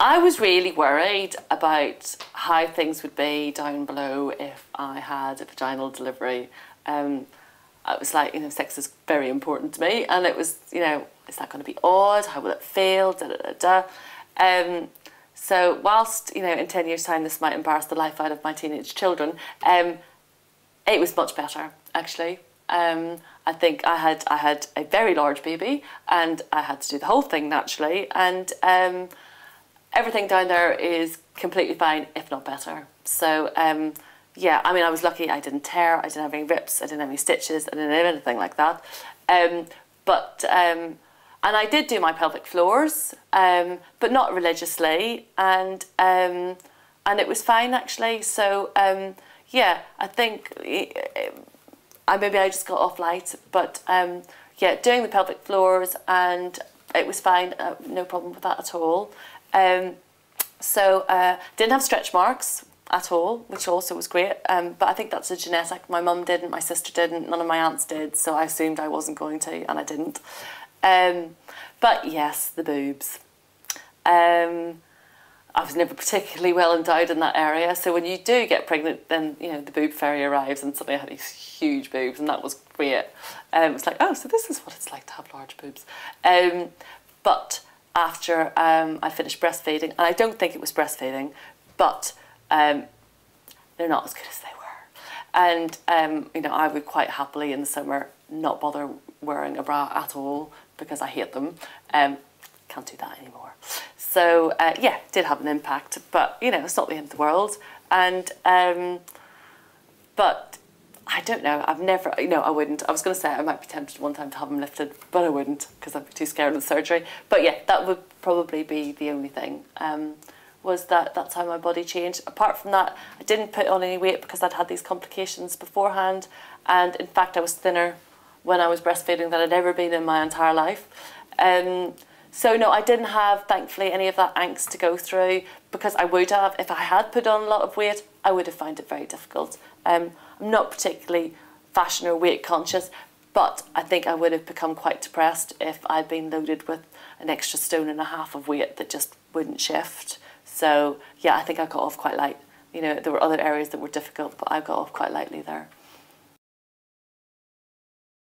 I was really worried about how things would be down below if I had a vaginal delivery. I was like, sex is very important to me, and it was, is that going to be odd? How will it feel? Da, da, da, da. So whilst, in 10 years' time this might embarrass the life out of my teenage children, it was much better, actually. I think I had a very large baby, and I had to do the whole thing naturally, and everything down there is completely fine, if not better. So, yeah, I mean, I was lucky I didn't tear, I didn't have any rips, I didn't have any stitches, I didn't have anything like that. And I did do my pelvic floors, but not religiously, and it was fine, actually. So, yeah, I think maybe I just got off light, but yeah, doing the pelvic floors, and it was fine, no problem with that at all. Didn't have stretch marks at all, which also was great, but I think that's a genetic. My mum didn't, my sister didn't, none of my aunts did, so I assumed I wasn't going to, and I didn't. But yes, the boobs. I was never particularly well endowed in that area, so when you do get pregnant, then the boob fairy arrives, and suddenly I had these huge boobs, and that was great. It was like, oh, so this is what it's like to have large boobs. But after I finished breastfeeding, and I don't think it was breastfeeding, but they're not as good as they were. And I would quite happily in the summer not bother wearing a bra at all because I hate them. Can't do that anymore. So yeah, did have an impact, but it's not the end of the world. And but I don't know. I've never, I wouldn't. I was going to say I might be tempted one time to have them lifted, but I wouldn't because I'd be too scared of the surgery. But yeah, that would probably be the only thing. Was that's how my body changed. Apart from that, I didn't put on any weight because I'd had these complications beforehand, and in fact I was thinner when I was breastfeeding than I'd ever been in my entire life. So no, I didn't have, thankfully, any of that angst to go through, because I would have, if I had put on a lot of weight, I would have found it very difficult. I'm not particularly fashion or weight conscious, but I think I would have become quite depressed if I'd been loaded with an extra 1.5 stone of weight that just wouldn't shift. So yeah, I think I got off quite light. There were other areas that were difficult, but I got off quite lightly there.